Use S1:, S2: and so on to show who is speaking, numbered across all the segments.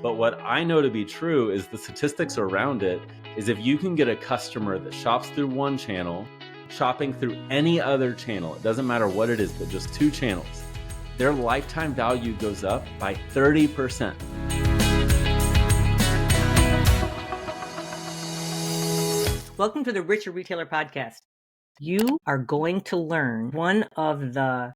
S1: But what I know to be true is the statistics around it is if you can get a customer that shops through one channel, shopping through any other channel, it doesn't matter what it is, but just two channels, their lifetime value goes up by 30%.
S2: Welcome to the Richer Retailer Podcast. You are going to learn one of the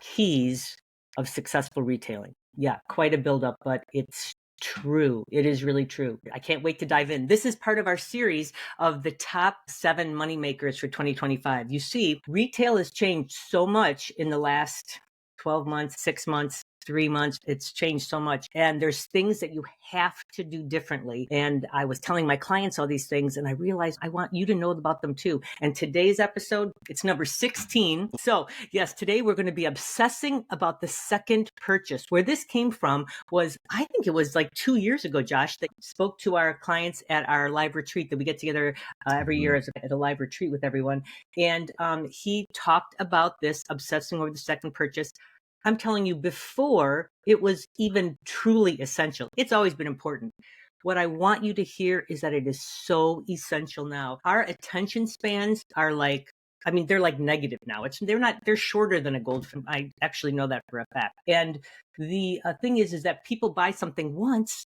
S2: keys of successful retailing. Yeah, quite a buildup, but it's true. It is really true. I can't wait to dive in. This is part of our series of the top 7 moneymakers for 2025. You see, retail has changed so much in the last 12 months, 6 months, 3 months. It's changed so much. And there's things that you have to do differently. And I was telling my clients all these things, and I realized I want you to know about them too. And today's episode, it's number 16. So yes, today we're going to be obsessing about the second purchase. Where this came from was, I think it was like 2 years ago, Josh, that spoke to our clients at our live retreat that we get together every year at a live retreat with everyone. And he talked about this obsessing over the second purchase. I'm telling you, before it was even truly essential. It's always been important. What I want you to hear is that it is so essential now. Our attention spans are they're like negative now. They're shorter than a goldfish. I actually know that for a fact. And the thing is that people buy something once,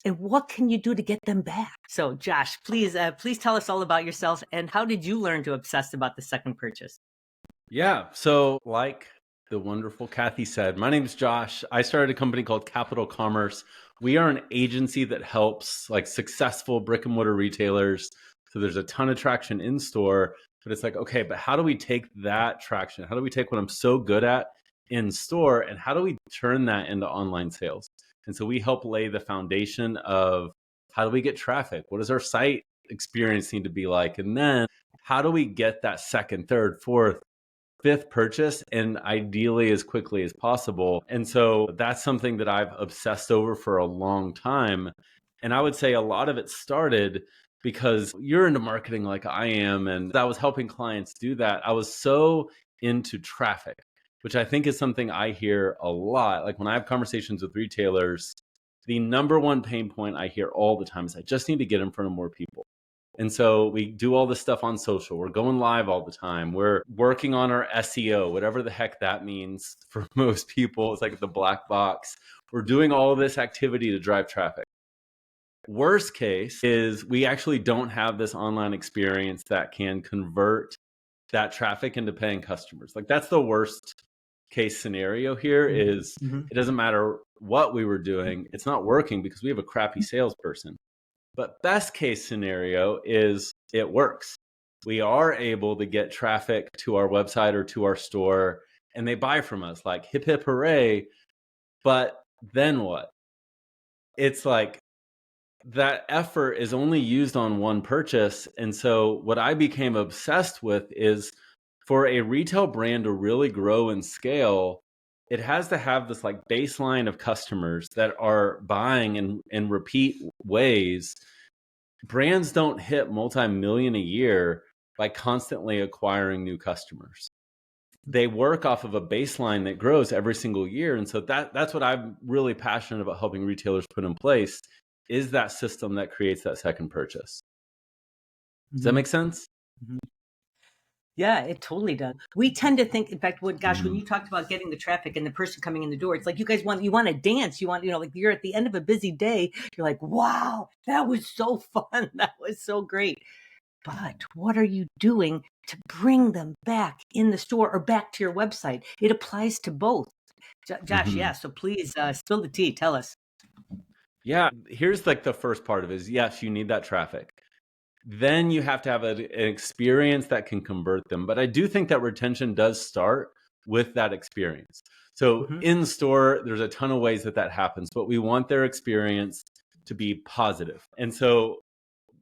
S2: and what can you do to get them back? So Josh, please tell us all about yourself, and how did you learn to obsess about the second purchase?
S1: Yeah, so like the wonderful Cathy said, my name is Josh. I started a company called Capital Commerce. We are an agency that helps like successful brick and mortar retailers. So there's a ton of traction in store, but it's like, okay, but how do we take that traction? How do we take what I'm so good at in store, and how do we turn that into online sales? And so we help lay the foundation of how do we get traffic? What does our site experience need to be like? And then how do we get that second, third, fourth, fifth purchase, and ideally as quickly as possible? And so that's something that I've obsessed over for a long time. And I would say a lot of it started because you're into marketing like I am, and I was helping clients do that. I was so into traffic, which I think is something I hear a lot. Like when I have conversations with retailers, the number one pain point I hear all the time is I just need to get in front of more people. And so we do all this stuff on social. We're going live all the time. We're working on our SEO, whatever the heck that means for most people. It's like the black box. We're doing all this activity to drive traffic. Worst case is we actually don't have this online experience that can convert that traffic into paying customers. Like that's the worst case scenario here. Is it doesn't matter what we were doing. It's not working because we have a crappy salesperson. But best case scenario is it works. We are able to get traffic to our website or to our store, and they buy from us like hip, hip, hooray. But then what? It's like that effort is only used on one purchase. And so what I became obsessed with is for a retail brand to really grow and scale, it has to have this like baseline of customers that are buying in repeat ways. Brands don't hit multi-million a year by constantly acquiring new customers. They work off of a baseline that grows every single year. And so that's what I'm really passionate about helping retailers put in place, is that system that creates that second purchase. Does that make sense?
S2: Yeah, it totally does. We tend to think, in fact, when you talked about getting the traffic and the person coming in the door, it's like you want to dance. You want, like you're at the end of a busy day. You're like, wow, that was so fun. That was so great. But what are you doing to bring them back in the store or back to your website? It applies to both. Josh, yeah. So please spill the tea. Tell us.
S1: Yeah, here's like the first part of it is, yes, you need that traffic. Then you have to have an experience that can convert them. But I do think that retention does start with that experience. So in store, there's a ton of ways that happens, but we want their experience to be positive. And so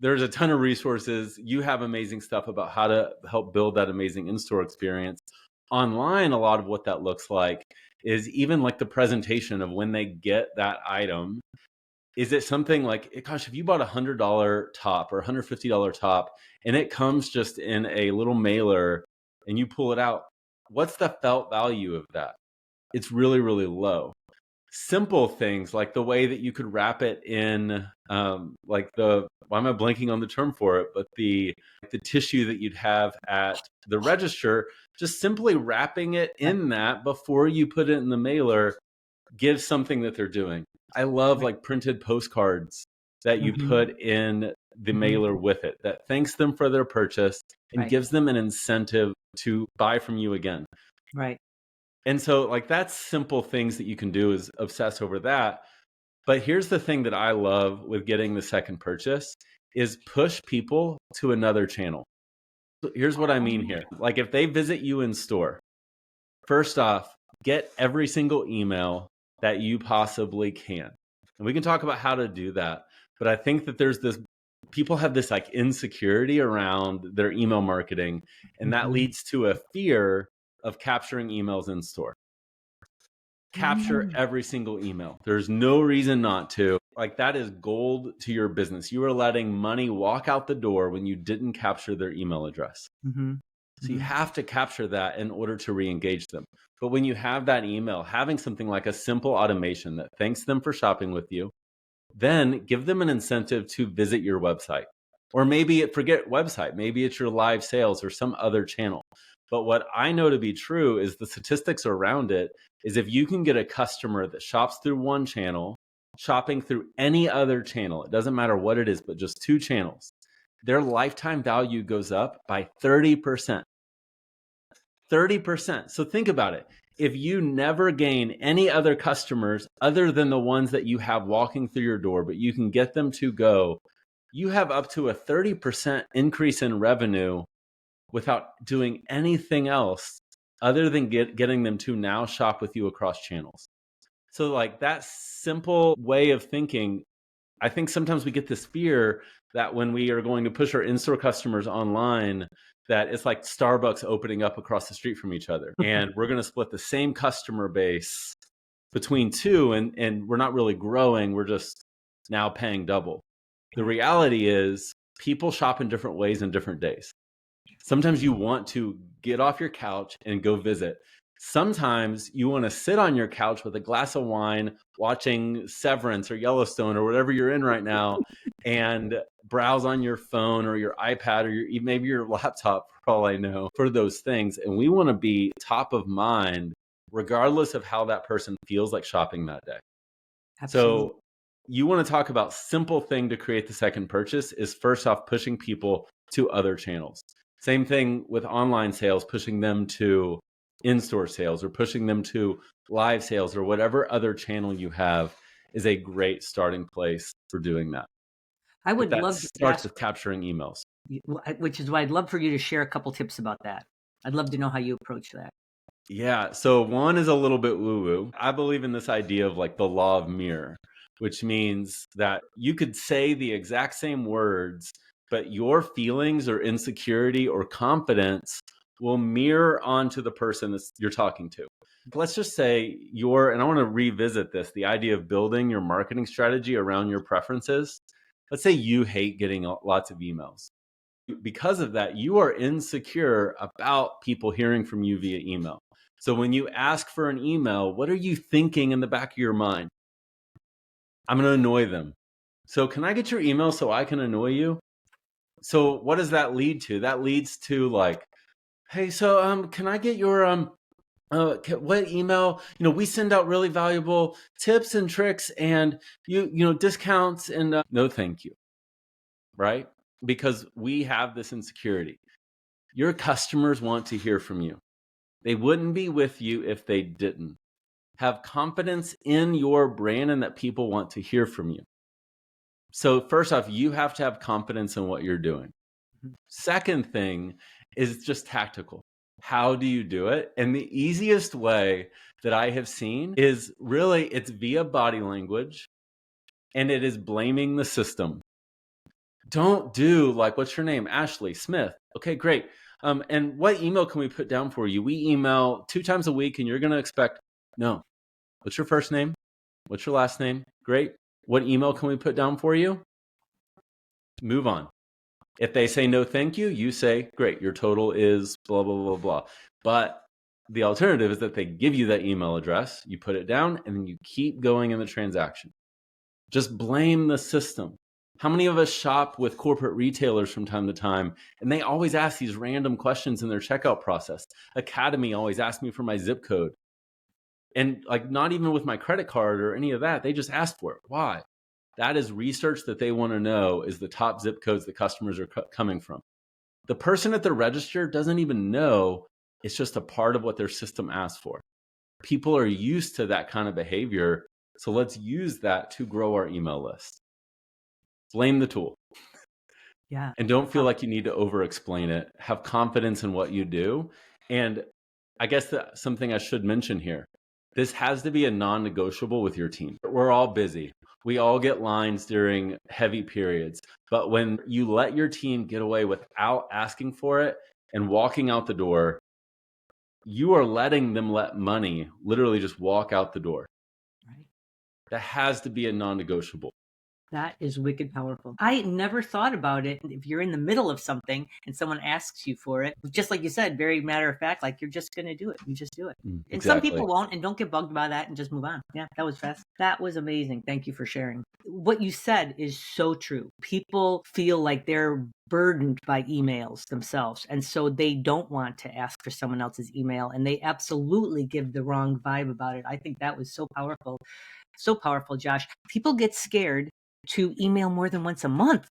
S1: there's a ton of resources. You have amazing stuff about how to help build that amazing in-store experience. Online, a lot of what that looks like is even like the presentation of when they get that item. Is it something like, gosh, if you bought $100 top or $150 top and it comes just in a little mailer and you pull it out, what's the felt value of that? It's really, really low. simple things like the way that you could wrap it in, like why am I blanking on the term for it? But the tissue that you'd have at the register, just simply wrapping it in that before you put it in the mailer gives something that they're doing. I love like printed postcards that you put in the mailer with it that thanks them for their purchase and gives them an incentive to buy from you again.
S2: Right.
S1: And so like that's simple things that you can do is obsess over that. But here's the thing that I love with getting the second purchase is push people to another channel. So here's what I mean here. Like if they visit you in store, first off, get every single email that you possibly can. And we can talk about how to do that. But I think that people have this like insecurity around their email marketing, and that leads to a fear of capturing emails in store. Capture every single email. There's no reason not to. Like that is gold to your business. You are letting money walk out the door when you didn't capture their email address. So you have to capture that in order to re-engage them. But when you have that email, having something like a simple automation that thanks them for shopping with you, then give them an incentive to visit your website. Or maybe forget website, maybe it's your live sales or some other channel. But what I know to be true is the statistics around it is if you can get a customer that shops through one channel, shopping through any other channel, it doesn't matter what it is, but just two channels, their lifetime value goes up by 30%. 30%. So think about it. If you never gain any other customers other than the ones that you have walking through your door, but you can get them to go, you have up to a 30% increase in revenue without doing anything else other than getting them to now shop with you across channels. So like that simple way of thinking, I think sometimes we get this fear that when we are going to push our in-store customers online, that it's like Starbucks opening up across the street from each other. And we're going to split the same customer base between two, and we're not really growing. We're just now paying double. The reality is people shop in different ways and different days. Sometimes you want to get off your couch and go visit. Sometimes you want to sit on your couch with a glass of wine, watching Severance or Yellowstone or whatever you're in right now, and browse on your phone or your iPad or maybe your laptop, for all I know, for those things. And we want to be top of mind, regardless of how that person feels like shopping that day. Absolutely. So you want to talk about simple thing to create the second purchase is first off, pushing people to other channels. Same thing with online sales, pushing them to in-store sales or pushing them to live sales or whatever other channel you have is a great starting place for doing that.
S2: I would love to
S1: starts with capturing emails.
S2: Which is why I'd love for you to share a couple tips about that. I'd love to know how you approach that.
S1: Yeah. So one is a little bit woo-woo. I believe in this idea of like the law of mirror, which means that you could say the exact same words, but your feelings or insecurity or confidence will mirror onto the person that you're talking to. Let's just say and I want to revisit this, the idea of building your marketing strategy around your preferences. Let's say you hate getting lots of emails. Because of that, you are insecure about people hearing from you via email. So when you ask for an email, what are you thinking in the back of your mind? I'm going to annoy them. So can I get your email so I can annoy you? So what does that lead to? That leads to like, hey, so can I get your what email? We send out really valuable tips and tricks and discounts and no, thank you. Right? Because we have this insecurity. Your customers want to hear from you. They wouldn't be with you if they didn't. Have confidence in your brand and that people want to hear from you. So first off, you have to have confidence in what you're doing. Second thing is just tactical. How do you do it? And the easiest way that I have seen is really it's via body language and it is blaming the system. Don't do like, what's your name? Ashley Smith. Okay, great. And what email can we put down for you? We email 2 times a week and you're going to expect, no. What's your first name? What's your last name? Great. What email can we put down for you? Move on. If they say no, thank you, you say, great, your total is blah, blah, blah, blah. But The alternative is that they give you that email address, you put it down, and then you keep going in the transaction. Just blame the system. How many of us shop with corporate retailers from time to time, and they always ask these random questions in their checkout process? Academy always asks me for my zip code. And like, not even with my credit card or any of that, they just ask for it. Why? That is research that they want to know is the top zip codes that customers are coming from. The person at the register doesn't even know. It's just a part of what their system asks for. People are used to that kind of behavior. So let's use that to grow our email list. Blame the tool.
S2: Yeah.
S1: And don't feel like you need to over explain it. Have confidence in what you do. And I guess something I should mention here, this has to be a non-negotiable with your team. We're all busy. We all get lines during heavy periods. But when you let your team get away without asking for it and walking out the door, you are letting them let money literally just walk out the door.
S2: Right.
S1: That has to be a non-negotiable.
S2: That is wicked powerful. I never thought about it. If you're in the middle of something and someone asks you for it, just like you said, very matter of fact, like you're just going to do it. You just do it.
S1: Exactly.
S2: And some people won't and don't get bugged by that and just move on. Yeah, that was fast. That was amazing. Thank you for sharing. What you said is so true. People feel like they're burdened by emails themselves. And so they don't want to ask for someone else's email, and they absolutely give the wrong vibe about it. I think that was so powerful. So powerful, Josh. People get scared to email more than once a month.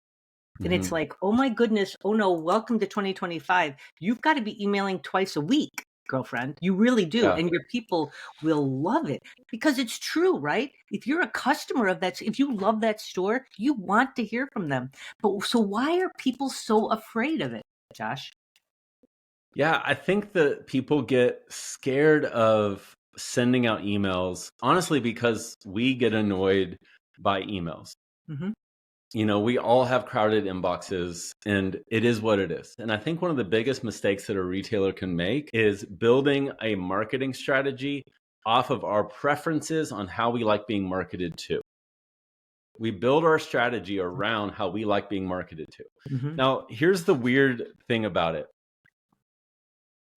S2: And it's like, oh my goodness, oh no, welcome to 2025. You've got to be emailing twice a week, girlfriend. You really do. Yeah. And your people will love it because it's true, right? If you're a customer of that, if you love that store, you want to hear from them. But so why are people so afraid of it, Josh?
S1: Yeah, I think that people get scared of sending out emails, honestly, because we get annoyed by emails. Mm-hmm. You know, we all have crowded inboxes, and it is what it is. And I think one of the biggest mistakes that a retailer can make is building a marketing strategy off of our preferences on how we like being marketed to. We build our strategy around how we like being marketed to. Mm-hmm. Now, here's the weird thing about it.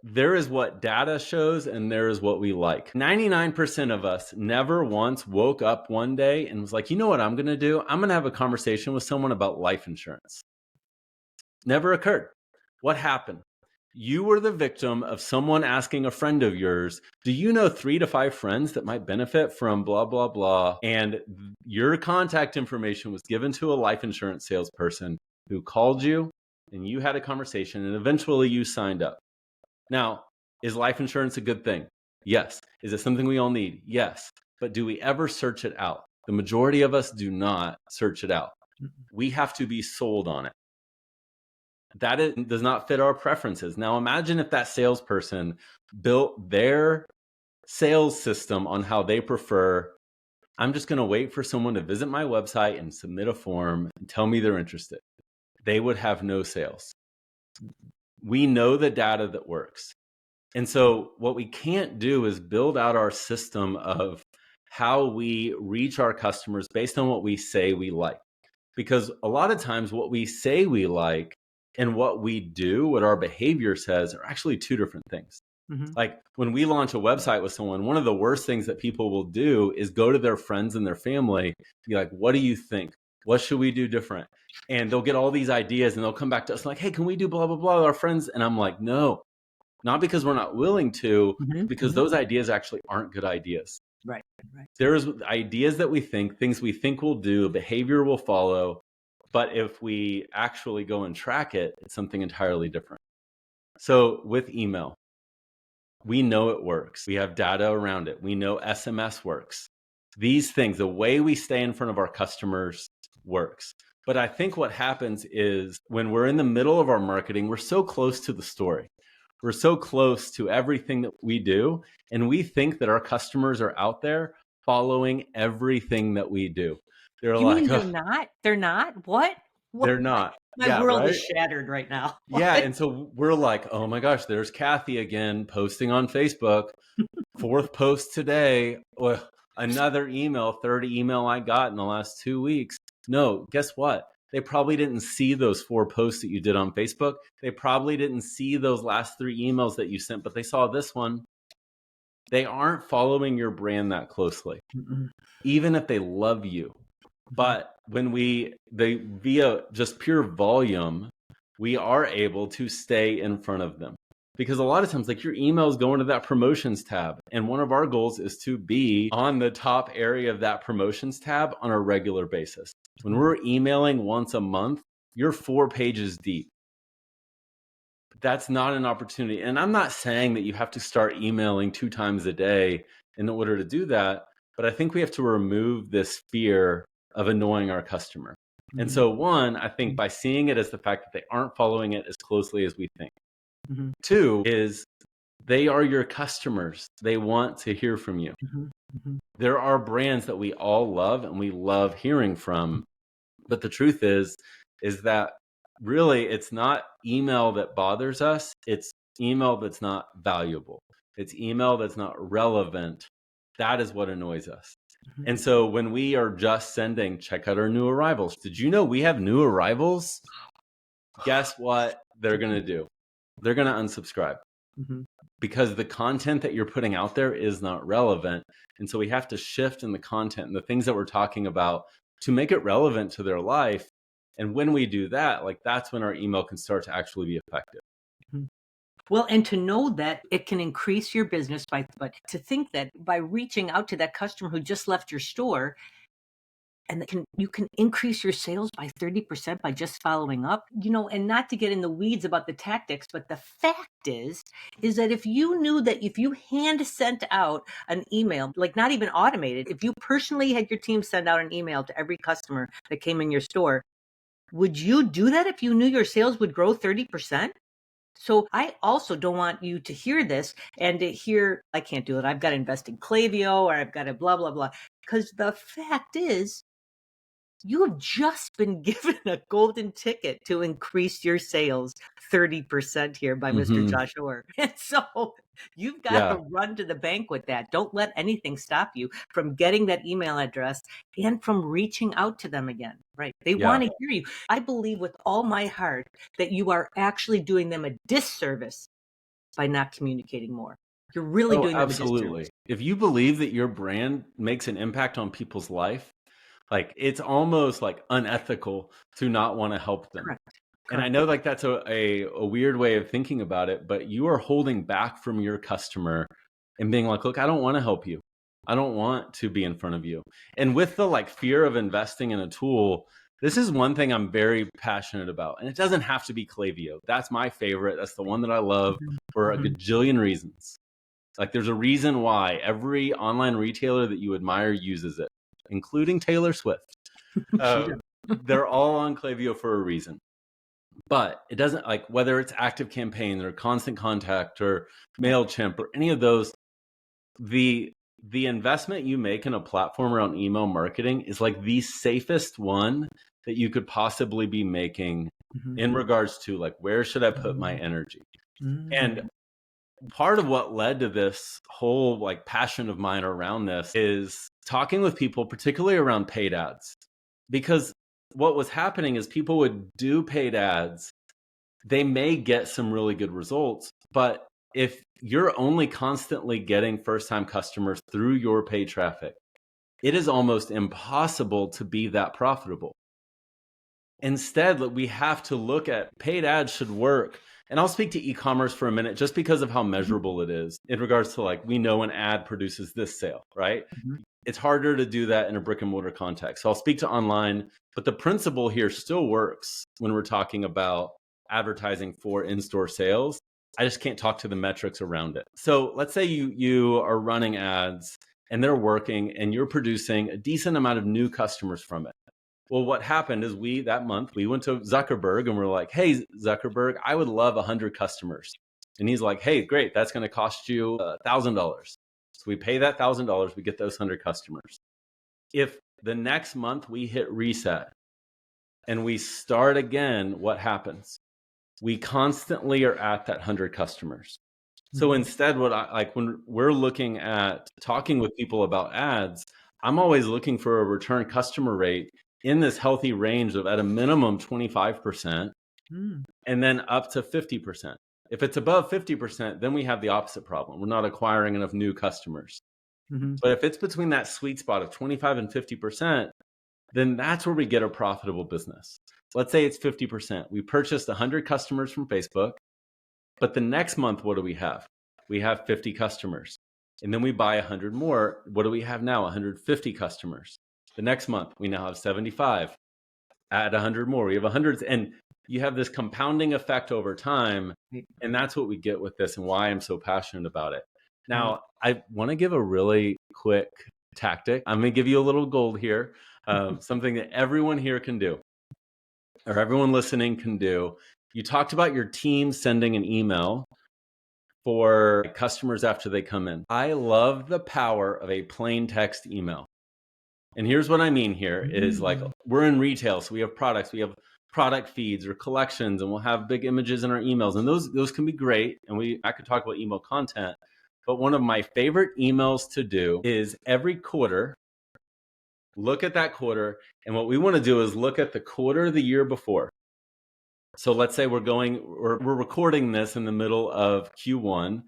S1: There is what data shows and there is what we like. 99% of us never once woke up one day and was like, you know what I'm going to do? I'm going to have a conversation with someone about life insurance. Never occurred. What happened? You were the victim of someone asking a friend of yours, do you know 3 to 5 friends that might benefit from blah, blah, blah? And your contact information was given to a life insurance salesperson who called you and you had a conversation and eventually you signed up. Now, is life insurance a good thing? Yes. Is it something we all need? Yes. But do we ever search it out? The majority of us do not search it out. We have to be sold on it. That does not fit our preferences. Now, imagine if that salesperson built their sales system on how they prefer. I'm just going to wait for someone to visit my website and submit a form and tell me they're interested. They would have no sales. We know the data that works. And so what we can't do is build out our system of how we reach our customers based on what we say we like. Because a lot of times what we say we like and what we do, what our behavior says, are actually 2 different things. Mm-hmm. Like when we launch a website with someone, one of the worst things that people will do is go to their friends and their family, be like, what do you think? What should we do different? And they'll get all these ideas and they'll come back to us like, hey, can we do blah, blah, blah with our friends? And I'm like, no, not because we're not willing to, because those ideas actually aren't good ideas.
S2: Right.
S1: There's ideas that we think, things we think we'll do, behavior will follow. But if we actually go and track it, it's something entirely different. So with email, we know it works. We have data around it. We know SMS works. These things, the way we stay in front of our customers works. But I think what happens is when we're in the middle of our marketing, we're so close to the story. We're so close to everything that we do. And we think that our customers are out there following everything that we do.
S2: They're you like, mean they're not? They're not? What?
S1: They're not.
S2: My world is shattered right now.
S1: Yeah. And so we're like, oh my gosh, there's Cathy again posting on Facebook. 4th post today. Well, another email, 3rd email I got in the last 2 weeks. No, guess what? They probably didn't see those 4 posts that you did on Facebook. They probably didn't see those last 3 emails that you sent, but they saw this one. they aren't following your brand that closely, even if they love you. But when via just pure volume, we are able to stay in front of them. Because a lot of times, like, your emails go into that promotions tab. And one of our goals is to be on the top area of that promotions tab on a regular basis. When we're emailing once a month, you're 4 pages deep. That's not an opportunity. And I'm not saying that you have to start emailing 2 times a day in order to do that. But I think we have to remove this fear of annoying our customer. And so, one, I think by seeing it as the fact that they aren't following it as closely as we think. 2 is they are your customers. They want to hear from you. There are brands that we all love and we love hearing from. But the truth is that really it's not email that bothers us. It's email that's not valuable. It's email that's not relevant. That is what annoys us. And so when we are just sending, check out our new arrivals. Did you know we have new arrivals? Guess what they're going to do? They're going to unsubscribe because the content that you're putting out there is not relevant. And so we have to shift in the content and the things that we're talking about to make it relevant to their life. And when we do that, like, that's when our email can start to actually be effective.
S2: Well, and to know that it can increase your business but to think that by reaching out to that customer who just left your store, and you can increase your sales by 30% by just following up, and not to get in the weeds about the tactics, but the fact is that if you knew that if you hand sent out an email, like not even automated, if you personally had your team send out an email to every customer that came in your store, would you do that if you knew your sales would grow 30%? So I also don't want you to hear this and to hear, I can't do it. I've got to invest in Klaviyo, or I've got to blah, blah, blah. Because the fact is, you have just been given a golden ticket to increase your sales 30% here by Mr. Josh Orr. And so you've got to run to the bank with that. Don't let anything stop you from getting that email address and from reaching out to them again. Right? They want to hear you. I believe with all my heart that you are actually doing them a disservice by not communicating more. You're really doing them a disservice.
S1: If you believe that your brand makes an impact on people's life, like, it's almost like unethical to not want to help them.
S2: Correct.
S1: And I know, like, that's a weird way of thinking about it, but you are holding back from your customer and being like, look, I don't want to help you. I don't want to be in front of you. And with the fear of investing in a tool, this is one thing I'm very passionate about. And it doesn't have to be Klaviyo. That's my favorite. That's the one that I love for a gajillion reasons. Like, there's a reason why every online retailer that you admire uses it, including Taylor Swift. They're all on Klaviyo for a reason. But it doesn't, like, whether it's Active Campaign or Constant Contact or MailChimp or any of those, the investment you make in a platform around email marketing is like the safest one that you could possibly be making in regards to, like, where should I put my energy? And part of what led to this whole, like, passion of mine around this is talking with people, particularly around paid ads. Because what was happening is people would do paid ads. They may get some really good results, but if you're only constantly getting first-time customers through your paid traffic, it is almost impossible to be that profitable. Instead, we have to look at paid ads should work. And I'll speak to e-commerce for a minute just because of how measurable it is in regards to, like, we know an ad produces this sale, right? It's harder to do that in a brick and mortar context. So I'll speak to online, but the principle here still works when we're talking about advertising for in-store sales. I just can't talk to the metrics around it. So let's say you are running ads and they're working and you're producing a decent amount of new customers from it. Well, what happened is that month we went to Zuckerberg and we're like, hey, Zuckerberg, I would love 100 customers. And he's like, hey, great, that's going to cost you $1,000. So we pay that $1,000, we get those 100 customers. If the next month we hit reset and we start again, what happens? We constantly are at that 100 customers. So instead, when we're looking at talking with people about ads, I'm always looking for a return customer rate in this healthy range of at a minimum 25% and then up to 50%. If it's above 50%, then we have the opposite problem. We're not acquiring enough new customers. But if it's between that sweet spot of 25 and 50%, then that's where we get a profitable business. Let's say it's 50%. We purchased 100 customers from Facebook, but the next month, what do we have? We have 50 customers. And then we buy 100 more. What do we have now? 150 customers. The next month, we now have 75. Add 100 more. We have 100. And you have this compounding effect over time. And that's what we get with this and why I'm so passionate about it. Now, I want to give a really quick tactic. I'm going to give you a little gold here, something that everyone here can do, or everyone listening can do. You talked about your team sending an email for customers after they come in. I love the power of a plain text email. And here's what I mean here is like, we're in retail, so we have products, we have product feeds or collections, and we'll have big images in our emails. And those can be great. And I could talk about email content. But one of my favorite emails to do is every quarter, look at that quarter. And what we want to do is look at the quarter the year before. So let's say we're recording this in the middle of Q1.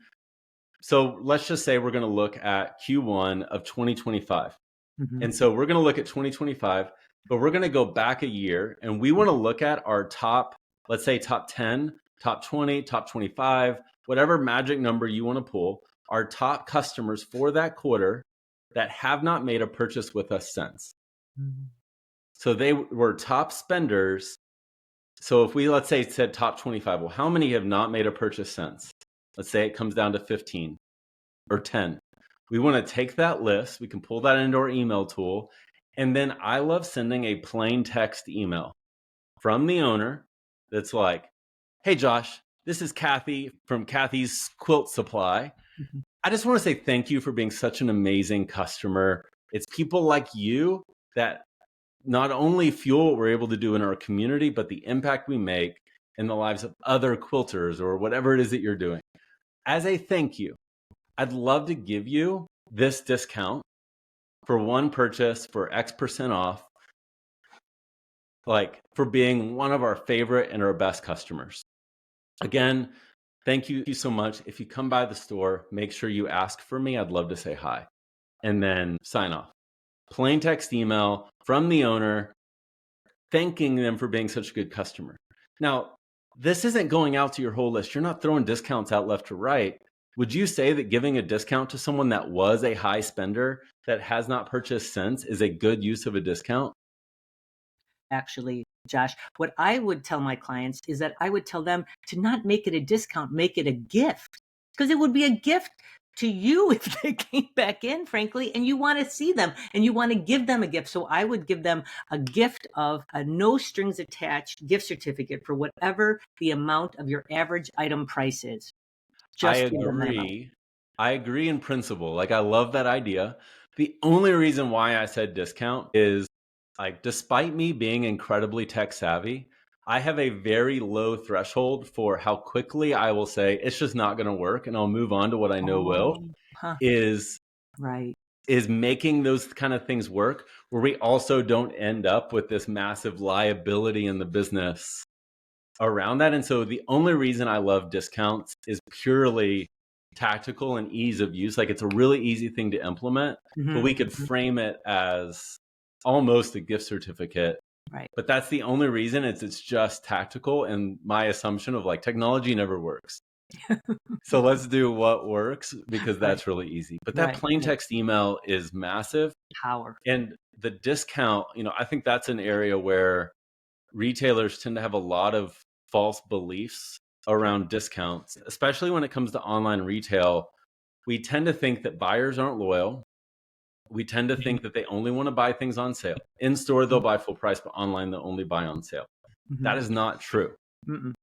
S1: So let's just say we're going to look at Q1 of 2025. And so we're going to look at 2025, but we're going to go back a year and we want to look at our top, let's say top 10, top 20, top 25, whatever magic number you want to pull, our top customers for that quarter that have not made a purchase with us since. So they were top spenders. So if we, let's say, said top 25, well, how many have not made a purchase since? Let's say it comes down to 15 or 10. We want to take that list. We can pull that into our email tool. And then I love sending a plain text email from the owner that's like, hey, Josh, this is Cathy from Cathy's Quilt Supply. I just want to say thank you for being such an amazing customer. It's people like you that not only fuel what we're able to do in our community, but the impact we make in the lives of other quilters or whatever it is that you're doing. As a thank you, I'd love to give you this discount for one purchase for X% off, like for being one of our favorite and our best customers. Again, thank you so much. If you come by the store, make sure you ask for me. I'd love to say hi. And then sign off. Plain text email from the owner, thanking them for being such a good customer. Now, this isn't going out to your whole list. You're not throwing discounts out left to right. Would you say that giving a discount to someone that was a high spender that has not purchased since is a good use of a discount?
S2: Actually, Josh, what I would tell my clients is that I would tell them to not make it a discount, make it a gift, because it would be a gift to you if they came back in, frankly, and you want to see them and you want to give them a gift. So I would give them a gift of a no strings attached gift certificate for whatever the amount of your average item price is.
S1: I agree. I agree in principle. Like, I love that idea. The only reason why I said discount is, like, despite me being incredibly tech savvy, I have a very low threshold for how quickly I will say it's just not going to work, and I'll move on to what I know will. Is making those kind of things work where we also don't end up with this massive liability in the business around that. And so the only reason I love discounts is purely tactical and ease of use. Like, it's a really easy thing to implement, but we could frame it as almost a gift certificate.
S2: Right.
S1: But that's the only reason. It's just tactical, and my assumption of like technology never works. So let's do what works, because that's really easy. But that plain text email is massive
S2: power.
S1: And the discount, I think that's an area where retailers tend to have a lot of false beliefs around discounts, especially when it comes to online retail. We tend to think that buyers aren't loyal. We tend to think that they only want to buy things on sale. In store, they'll buy full price, but online, they'll only buy on sale. That is not true.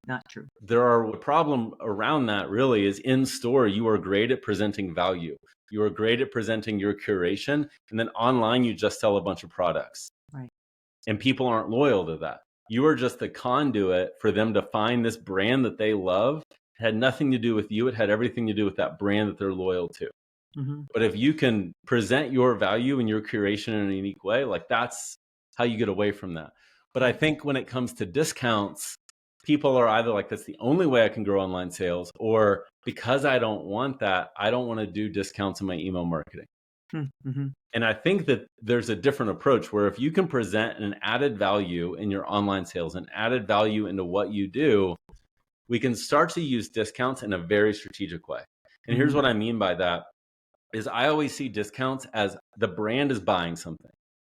S2: Not true.
S1: A problem around that really is in store. You are great at presenting value. You are great at presenting your curation. And then online, you just sell a bunch of products.
S2: Right.
S1: And people aren't loyal to that. You are just the conduit for them to find this brand that they love. It had nothing to do with you. It had everything to do with that brand that they're loyal to. But if you can present your value and your curation in a unique way, like, that's how you get away from that. But I think when it comes to discounts, people are either like, that's the only way I can grow online sales, or because I don't want that, I don't want to do discounts in my email marketing.
S2: Mm-hmm.
S1: And I think that there's a different approach where if you can present an added value in your online sales and added value into what you do, we can start to use discounts in a very strategic way. And here's what I mean by that is I always see discounts as the brand is buying something,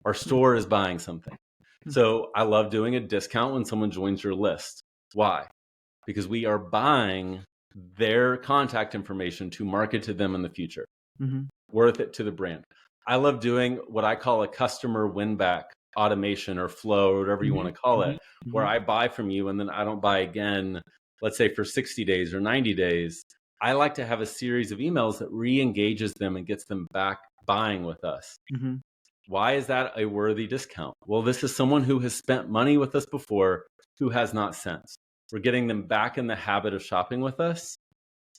S1: our store is buying something. So I love doing a discount when someone joins your list. Why? Because we are buying their contact information to market to them in the future. Worth it to the brand. I love doing what I call a customer win back automation or flow or whatever you want to call it, where I buy from you and then I don't buy again, let's say for 60 days or 90 days. I like to have a series of emails that re-engages them and gets them back buying with us. Why is that a worthy discount? Well, this is someone who has spent money with us before who has not since. We're getting them back in the habit of shopping with us.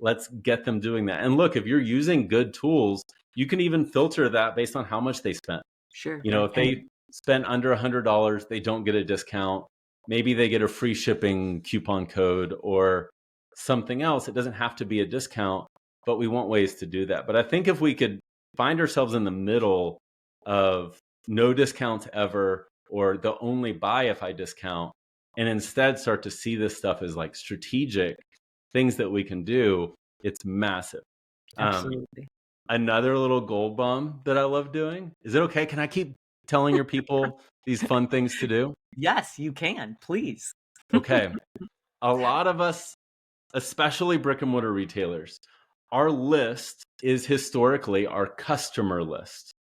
S1: Let's get them doing that. And look, if you're using good tools, you can even filter that based on how much they spent.
S2: Sure.
S1: You know, if they spend under $100, they don't get a discount. Maybe they get a free shipping coupon code or something else. It doesn't have to be a discount, but we want ways to do that. But I think if we could find ourselves in the middle of no discounts ever, or the only buy if I discount, and instead start to see this stuff as like strategic things that we can do, it's massive.
S2: Absolutely.
S1: Another little gold bomb that I love doing. Is it okay? Can I keep telling your people these fun things to do?
S2: Yes, you can, please.
S1: Okay. A lot of us, especially brick and mortar retailers, our list is historically our customer list.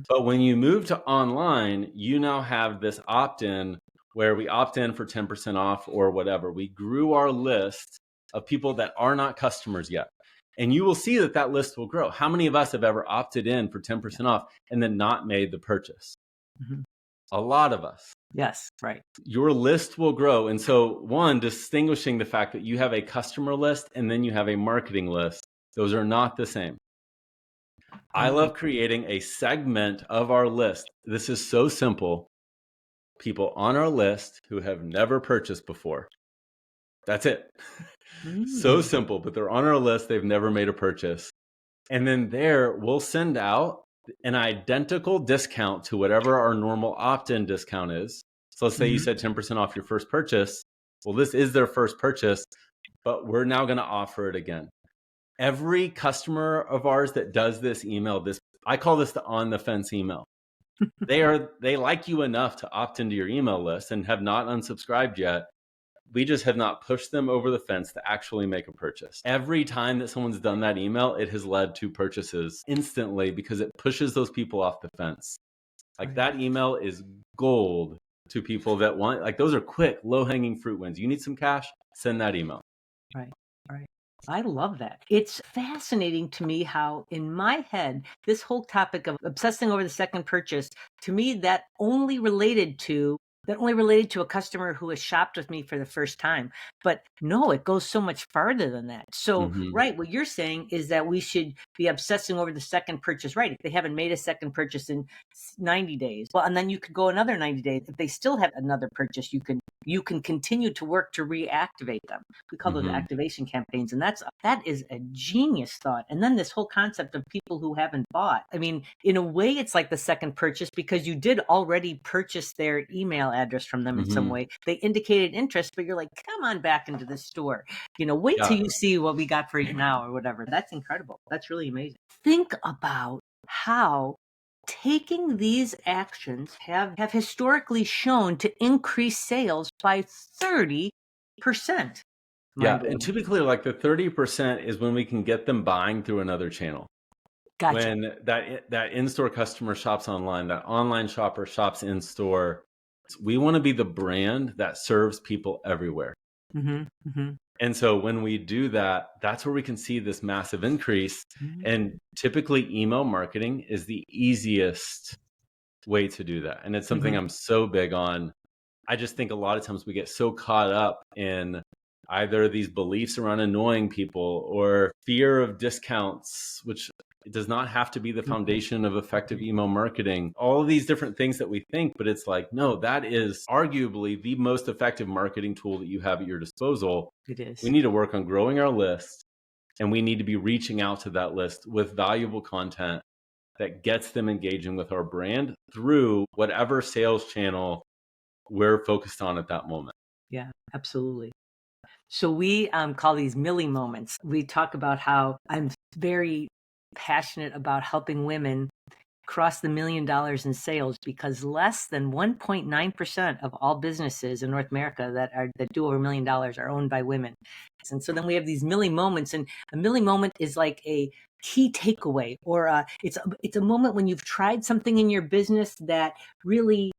S1: But when you move to online, you now have this opt-in where we opt in for 10% off or whatever. We grew our list of people that are not customers yet. And you will see that that list will grow. How many of us have ever opted in for 10% off and then not made the purchase? A lot of us.
S2: Yes, right.
S1: Your list will grow. And so, one, distinguishing the fact that you have a customer list and then you have a marketing list, those are not the same. I love creating a segment of our list. This is so simple. People on our list who have never purchased before. That's it. So simple, but they're on our list. They've never made a purchase. And then there, we'll send out an identical discount to whatever our normal opt-in discount is. So let's say you said 10% off your first purchase. Well, this is their first purchase, but we're now going to offer it again. Every customer of ours that does this email, I call this the on the fence email. They like you enough to opt into your email list and have not unsubscribed yet. We just have not pushed them over the fence to actually make a purchase. Every time that someone's done that email, it has led to purchases instantly because it pushes those people off the fence. Like that email is gold to people that want, like those are quick, low-hanging fruit wins. You need some cash, send that email.
S2: Right. I love that. It's fascinating to me how in my head, this whole topic of obsessing over the second purchase, to me, that only related to a customer who has shopped with me for the first time. But no, it goes so much farther than that. So, right, what you're saying is that we should be obsessing over the second purchase, right? If they haven't made a second purchase in 90 days, well, and then you could go another 90 days. If they still have another purchase, you can continue to work to reactivate them. We call those activation campaigns. And that is a genius thought. And then this whole concept of people who haven't bought. I mean, in a way, it's like the second purchase because you did already purchase their email address from them in some way. They indicated interest, but you're like, come on back into the store. Wait till you see what we got for you now or whatever. That's incredible. That's really amazing. Think about how taking these actions have historically shown to increase sales by 30%.
S1: Yeah, and typically like the 30% is when we can get them buying through another channel. Gotcha. When that in-store customer shops online, that online shopper shops in-store, we want to be the brand that serves people everywhere. And so when we do that, that's where we can see this massive increase. And typically email marketing is the easiest way to do that. And it's something I'm so big on. I just think a lot of times we get so caught up in either these beliefs around annoying people or fear of discounts, which It does not have to be the foundation of effective email marketing, all of these different things that we think, but it's like, no, that is arguably the most effective marketing tool that you have at your disposal.
S2: It is.
S1: We need to work on growing our list, and we need to be reaching out to that list with valuable content that gets them engaging with our brand through whatever sales channel we're focused on at that moment.
S2: Yeah, absolutely. So we call these Millie moments. We talk about how I'm very passionate about helping women cross the $1 million in sales, because less than 1.9% of all businesses in North America that do over $1 million are owned by women. And so then we have these Millie moments, and a Millie moment is like a key takeaway, or it's a moment when you've tried something in your business that really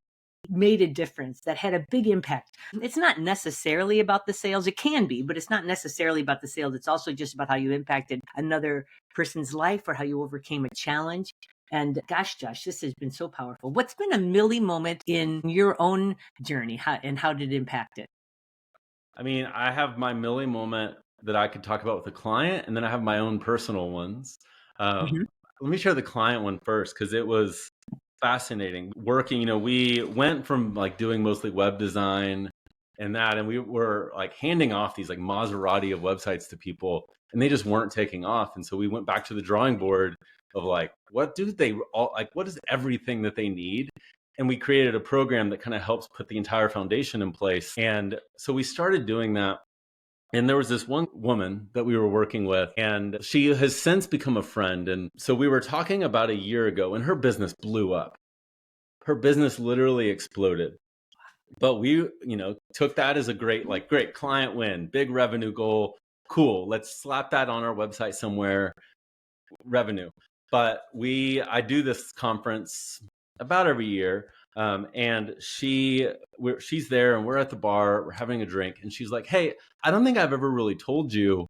S2: made a difference, that had a big impact. It's not necessarily about the sales. It can be, but it's not necessarily about the sales. It's also just about how you impacted another person's life or how you overcame a challenge. And gosh, Josh, this has been so powerful. What's been a Millie moment in your own journey, and how did it impact it?
S1: I mean, I have my Millie moment that I could talk about with a client, and then I have my own personal ones.
S2: Mhm.
S1: Let me share the client one first, because it was fascinating working. We went from like doing mostly web design and we were like handing off these like Maserati of websites to people, and they just weren't taking off. And so we went back to the drawing board of like, what is everything that they need? And we created a program that kind of helps put the entire foundation in place. And so we started doing that. And there was this one woman that we were working with, and she has since become a friend. And so we were talking about a year ago, and her business blew up. Her business literally exploded. But we, took that as a great client win, big revenue goal. Cool. Let's slap that on our website somewhere, revenue. But I do this conference about every year. And she's there, and we're at the bar, we're having a drink, and she's like, hey, I don't think I've ever really told you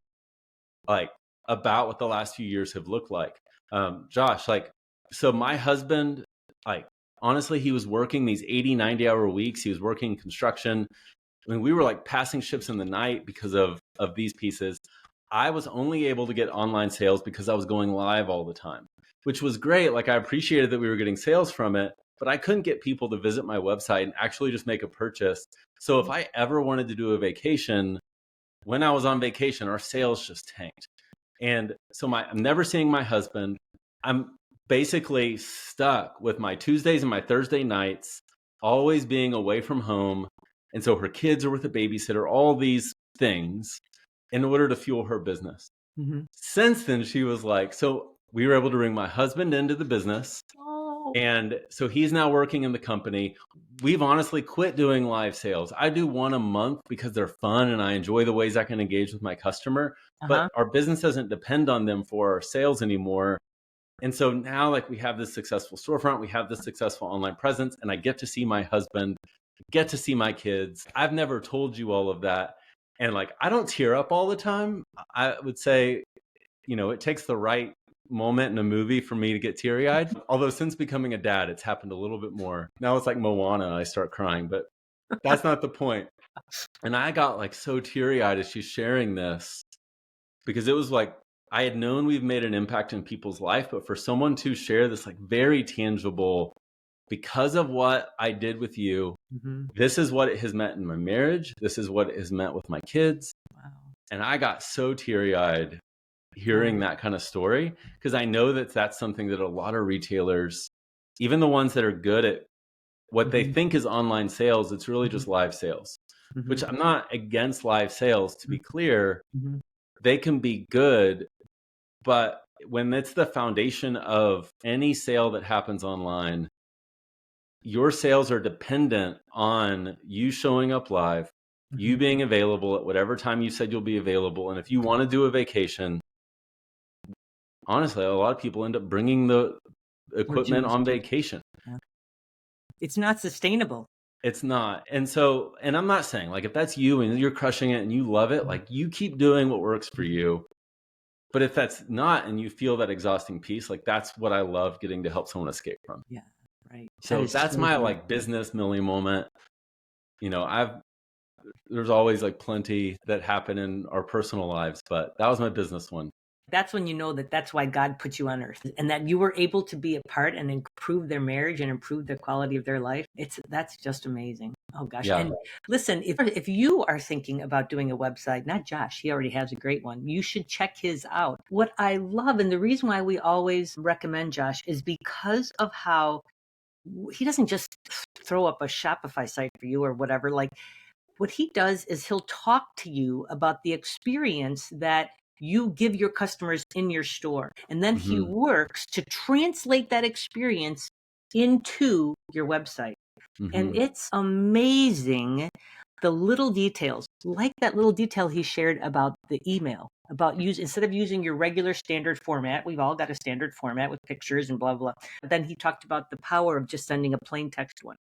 S1: like about what the last few years have looked like. Josh, so my husband, honestly, he was working these 80, 90-hour weeks. He was working construction. I mean, we were like passing ships in the night because of these pieces. I was only able to get online sales because I was going live all the time, which was great. Like, I appreciated that we were getting sales from it, but I couldn't get people to visit my website and actually just make a purchase. So if I ever wanted to do a vacation, when I was on vacation, our sales just tanked. And so I'm never seeing my husband. I'm basically stuck with my Tuesdays and my Thursday nights, always being away from home. And so her kids are with a babysitter, all these things in order to fuel her business.
S2: Mm-hmm.
S1: Since then, she was like, so we were able to bring my husband into the business.
S2: Oh.
S1: And so he's now working in the company. We've honestly quit doing live sales. I do one a month because they're fun and I enjoy the ways I can engage with my customer. But our business doesn't depend on them for our sales anymore. And so now, like, we have this successful storefront, we have this successful online presence, and I get to see my husband, get to see my kids. I've never told you all of that. And like, I don't tear up all the time. I would say, it takes the right moment in a movie for me to get teary-eyed. Although since becoming a dad, it's happened a little bit more. Now it's like Moana, I start crying, but that's not the point. And I got like so teary-eyed as she's sharing this, because it was like, I had known we've made an impact in people's life, but for someone to share this like very tangible, because of what I did with you, this is what it has meant in my marriage. This is what it has meant with my kids.
S2: Wow.
S1: And I got so teary-eyed hearing that kind of story, because I know that that's something that a lot of retailers, even the ones that are good at what they think is online sales, it's really just live sales, which I'm not against live sales, to be clear. They can be good, but when it's the foundation of any sale that happens online, your sales are dependent on you showing up live, you being available at whatever time you said you'll be available. And if you want to do a vacation, honestly, a lot of people end up bringing the equipment on vacation.
S2: Yeah. It's not sustainable.
S1: It's not. And I'm not saying, like, if that's you and you're crushing it and you love it, like, you keep doing what works for you. But if that's not, and you feel that exhausting piece, like, that's what I love getting to help someone escape from.
S2: Yeah, right.
S1: So that's my like business Millie moment. There's always like plenty that happen in our personal lives, but that was my business one.
S2: That's when you know that that's why God put you on earth, and that you were able to be a part and improve their marriage and improve the quality of their life. That's just amazing. Oh gosh.
S1: Yeah.
S2: And listen, if you are thinking about doing a website, not Josh, he already has a great one. You should check his out. What I love, and the reason why we always recommend Josh, is because of how he doesn't just throw up a Shopify site for you or whatever. Like, what he does is he'll talk to you about the experience that you give your customers in your store. And then he works to translate that experience into your website. And it's amazing, the little details, like that little detail he shared about the email, about instead of using your regular standard format, we've all got a standard format with pictures and blah, blah. But then he talked about the power of just sending a plain text one.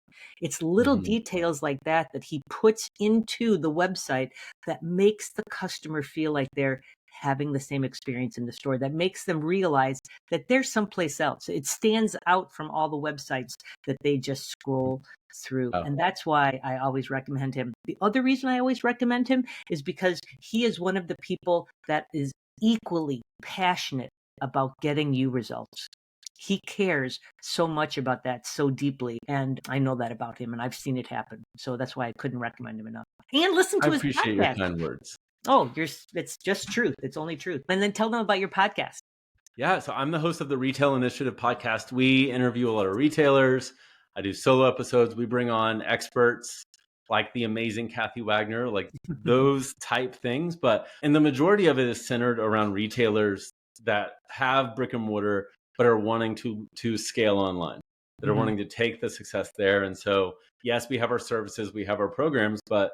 S2: It's little details like that he puts into the website that makes the customer feel like they're having the same experience in the store, that makes them realize that there's someplace else. It stands out from all the websites that they just scroll through.
S1: Oh.
S2: And that's why I always recommend him. The other reason I always recommend him is because he is one of the people that is equally passionate about getting you results. He cares so much about that so deeply. And I know that about him, and I've seen it happen. So that's why I couldn't recommend him enough. And listen to his podcast.
S1: I appreciate your kind words.
S2: Oh, it's just truth. It's only truth. And then tell them about your podcast.
S1: Yeah, so I'm the host of the Retail Initiative podcast. We interview a lot of retailers. I do solo episodes. We bring on experts like the amazing Cathy Wagner, like those type things. And the majority of it is centered around retailers that have brick and mortar, but are wanting to scale online, that are wanting to take the success there. And so, yes, we have our services, we have our programs, but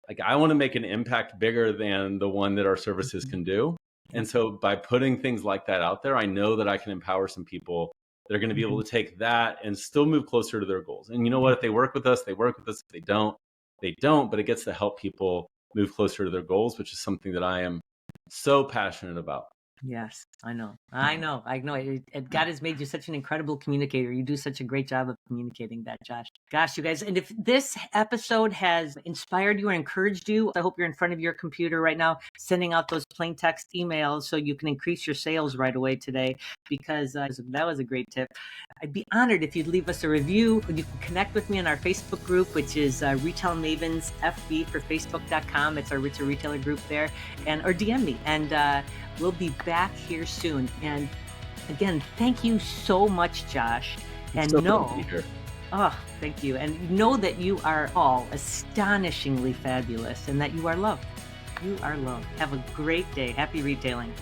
S1: like I want to make an impact bigger than the one that our services can do. And so by putting things like that out there, I know that I can empower some people that are going to be able to take that and still move closer to their goals. And you know what? If they work with us, they work with us. If they don't, they don't. But it gets to help people move closer to their goals, which is something that I am so passionate about.
S2: Yes, I know. God has made you such an incredible communicator. You do such a great job of communicating that, Josh. Gosh, you guys. And if this episode has inspired you and encouraged you, I hope you're in front of your computer right now, sending out those plain text emails so you can increase your sales right away today, because that was a great tip. I'd be honored if you'd leave us a review. You can connect with me in our Facebook group, which is RETAILMavens FB for Facebook.com. It's our Richer Retailer group there, or DM me. And we'll be back here soon. And again, thank you so much, Josh. And thank you. And know that you are all astonishingly fabulous and that you are loved. You are loved. Have a great day. Happy retailing.